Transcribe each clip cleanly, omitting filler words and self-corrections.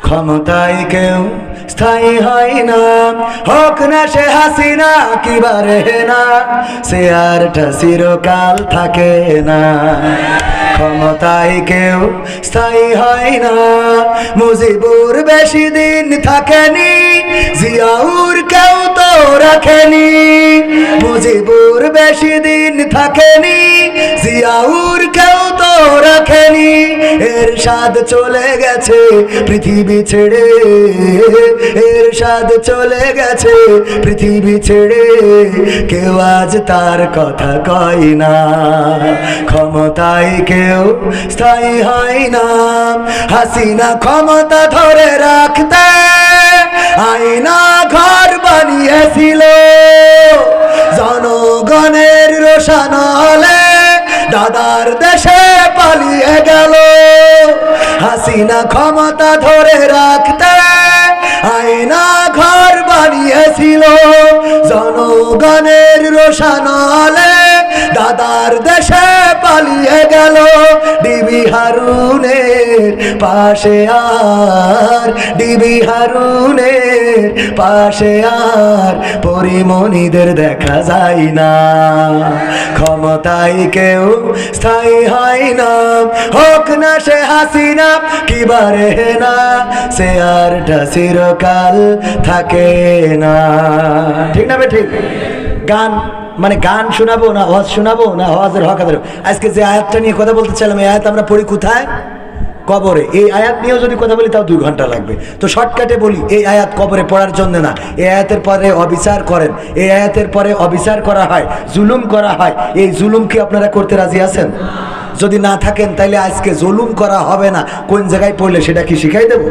ক্ষমতায় কেউ স্থায়ী হয় না, হোক না সে হাসিনা কিবারে না, সে আরটা চিরকাল থাকে না। ক্ষমতায় কেউ স্থায়ী হয় না, মুজিবুর বেশি দিন থাকেনি, জিয়াউর কেউ তো রাখেনি। মুজিবুর বেশি দিন থাকেনি, জিয়াউর কেউ তো রাখেনি। এরশাদ চলে গেছে পৃথিবী ছেড়ে, এরশাদ চলে গেছে পৃথিবী ছেড়ে, কেউ আজ তার কথা কয় না। ক্ষমতায় কেউ স্থায়ী হয় না, হাসিনা ক্ষমতা ধরে রাখতে আয়না ঘর বানিয়েছিল, জনগণের রোশানলে দাদার দেশে পালিয়ে গেল। হাসিনা ক্ষমতা ধরে রাখতে আয়না ঘর বানিয়েছিল, জনগণের রোশানলে দাদার দেশে পালিয়ে গেল। ডিবি হারুনের পাশে আর, ডিবি হারুনের পাশে আর পরিমণিদের দেখা যায় না। ক্ষমতায় কেউ স্থায়ী হয় না, হোক না সে হাসিনা কিবারে না, সে আরটা চিরকাল থাকে না। ঠিক না বে ঠিক? গান মানে গান শোনাবো না হজ শোনাবো না হজের হক আদায়? আজকে যে আয়াতটা নিয়ে কথা বলতে চাইলাম, এই আয়াত আমরা পড়ি কোথায়? কবরে। এই আয়াত নিয়েও যদি কথা বলি তাও 2 ঘন্টা লাগবে। তো শর্টকাটে বলি, এই আয়াত কবরে পড়ার জন্য না, এই আয়াতের পরে অবিচার করেন, এই আয়াতের পরে অবিচার করা হয়, জুলুম করা হয়। এই জুলুম কি আপনারা করতে রাজি আছেন? যদি না থাকেন তাইলে আজকে জুলুম করা হবে না কোন জায়গায় পড়লে সেটা কি শিখাই দেব?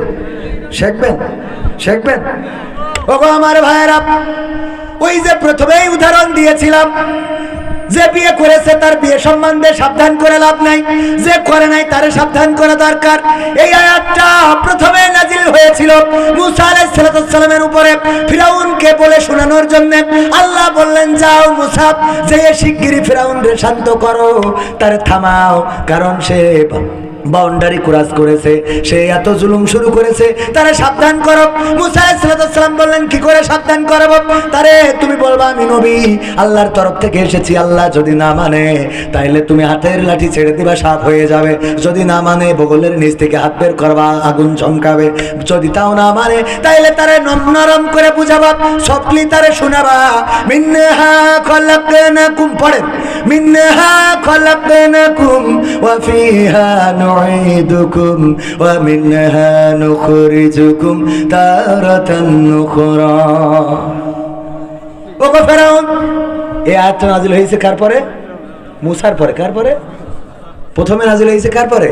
শিখবেন? শিখবেন? ওগো আমার ভাইয়েরা, ওই যে প্রথমেই উদাহরণ দিয়েছিলাম, যে বিয়ে করেছে তার বিয়ে সম্বন্ধে সাবধান করে লাভ নাই, যে করে নাই তারে সাবধান করা দরকার। এই আয়াতটা প্রথমে নাজিল হয়েছিল মুসা আলাইহিস সালামের উপরে, ফিরাউনকে বলে শোনানোর জন্য। আল্লাহ বললেন, যাও মুসা, যে শিগগিরই ফিরাউনকে শান্ত করো, তারে থামাও, কারণ সে বাউন্ডারি ক্রস করেছে, সে এত জুলুম শুরু করেছে, তারে সাবধান করো। মুসা আলাইহিস সালাম বললেন, কি করে সাবধান করব? তারে তুমি বলবা আমি নবী, আল্লাহর তরফ থেকে এসেছি, আল্লাহ যদি না মানে তাইলে তুমি হাতের লাঠি ছেড়ে দিবা, সাপ হয়ে যাবে। যদি না মানে বগলের নিচ থেকে হাত বের করবা, আগুন চমকাবে। যদি তাও না মানে তাইলে তারে নরম করে বুঝাবা, সফটলি তারে শোনাবা। মিনহা খলাকনাকুম, পড়েন, মিনহা খলাকনাকুম ওয়া ফিহা নুঈদুকুম ওয়া মিনহা নুখরিজুকুম তারাতান নুখরা। ওগো ফেরাউন, এই আয়াতটা নাযিল হয়েছে কার পরে? মুসার পরে। কার পরে? প্রথমে নাযিল হয়েছে কার পরে?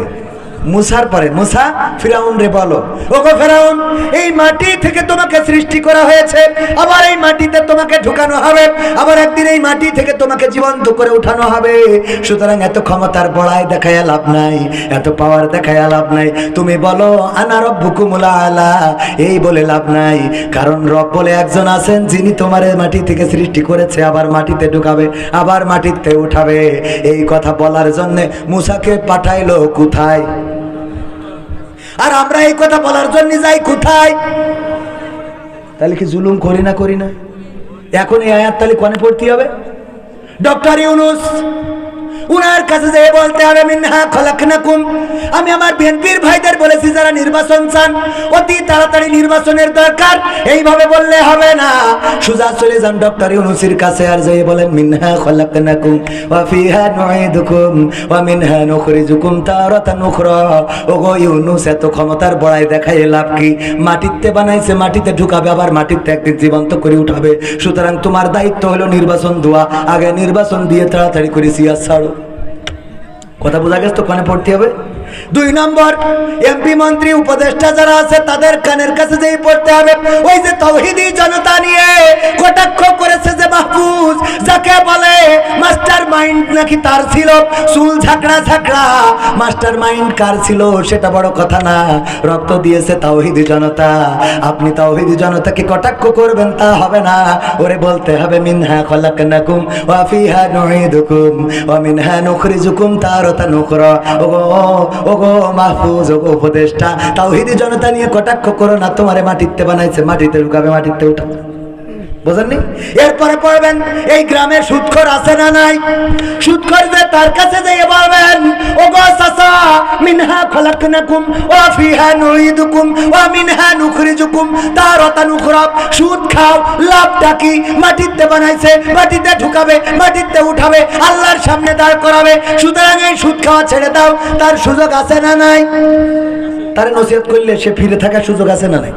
মুসার পরে। মুসা ফিরাউন রে বলো, ওগো ফিরাউন, এই মাটি থেকে তোমাকে সৃষ্টি করা হয়েছে, আবার এই মাটিতে তোমাকে ঢুকানো হবে, আবার একদিন এই মাটি থেকে তোমাকে জীবন্ত করে উঠানো হবে। সুতরাং এত ক্ষমতার বড়াই দেখায় লাভ নাই, এত পাওয়ার দেখায় লাভ নাই। তুমি বলো আনা রব্বুকুমুল আলা, এই বলে লাভ নাই, কারণ রব বলে একজন আছেন যিনি তোমার মাটি থেকে সৃষ্টি করেছে, আবার মাটিতে ঢুকাবে, আবার মাটিতে উঠাবে। এই কথা বলার জন্য মুসাকে পাঠাইলো কোথায়? আর আমরা এই কথা বলার জন্য যাই কোথায়? তাহলে কি জুলুম করি না? করি না? এখন এই আয়াত তাহলে কোনে পড়তে হবে? ডক্টর ইউনূস উনার কাছে যেয়ে বলতে হবে, মিনহা খলাকনাকুম। আমি আমার বিএনপির ভাইদের বলেছি, যারা নির্বাচন চান অতি তাড়াতাড়ি নির্বাচনের দরকার, এইভাবে বললে হবে না। সুজা চলে যান ডক্টর ইউনূসের কাছে, আর যেয়ে বলেন, মিনহা খলাকনাকুম ওয়া ফিহা নুঈদুকুম ওয়া মিনহা নুখরিজুকুম তারাতান উখরা। ওগো ইউনূস, এত ক্ষমতার বড়াই দেখায় লাভ কি? মাটিতে বানাইছে, মাটিতে ঢুকাবে, আবার মাটিতে একদিন জীবন্ত করে উঠাবে। সুতরাং তোমার দায়িত্ব হলো নির্বাচন দেওয়া, আগে নির্বাচন দিয়ে তাড়াতাড়ি করে সিয়াস ছাড়ো। কথা বোঝা গেছে তো? কানে পড়তে হবে। 2 নম্বর, এমপি মন্ত্রী উপদেষ্টা যারা আছে তাদের কানের কাছে যেই পড়তে হবে, ওই যে তাওহীদি জনতা নিয়ে কটাক্ষ করেছে যে মাহফুজ, যাকে বলে মাস্টার মাইন্ড নাকি তার ছিল, চুল ঝাঁকড়া ঝাঁকড়া, মাস্টার মাইন্ড কার ছিল সেটা বড় কথা না, রক্ত দিয়েছে তাওহীদি জনতা। আপনি তাওহীদি জনতাকে কটাক্ষ করবেন তা হবে না, ওরে বলতে হবে মিনহা খলাকনাকুম ওয়া ফিহা নুঈদুকুম ওয়া মিনহা নুখরিজুকুম তারাতান উখরা। ওগো ওগো মাহফুজ, ওগো উপদেষ্টা, তাওহীদি জনতা নিয়ে কটাক্ষ করো না, তোমারে মাটিতে বানাইছে, মাটিতে ঢুকাবে, মাটিতে উঠা। বুঝেননি? এরপরে পড়বেন, এই গ্রামে সুদখোর আছে না নাই? সুদখোর যে তার কাছে যেয়ে বলবেন, ওগো চাচা, মিনহা খলাকনাকুম ওয়া ফিহা নুঈদুকুম ওয়া মিনহা নুখরিজুকুম তারাতান উখরা। সুদ খাও, লাভটা কি? মাটিতে বানাইছে, মাটিতে ঢুকাবে, মাটিতে উঠাবে, আল্লাহর সামনে দাঁড় করাবে। সুতরাং এই সুদ খাওয়া ছেড়ে দাও। তার সুযোগ আছে না নাই? তার নসিহত করলে সে ফিরে থাকার সুযোগ আছে না নাই?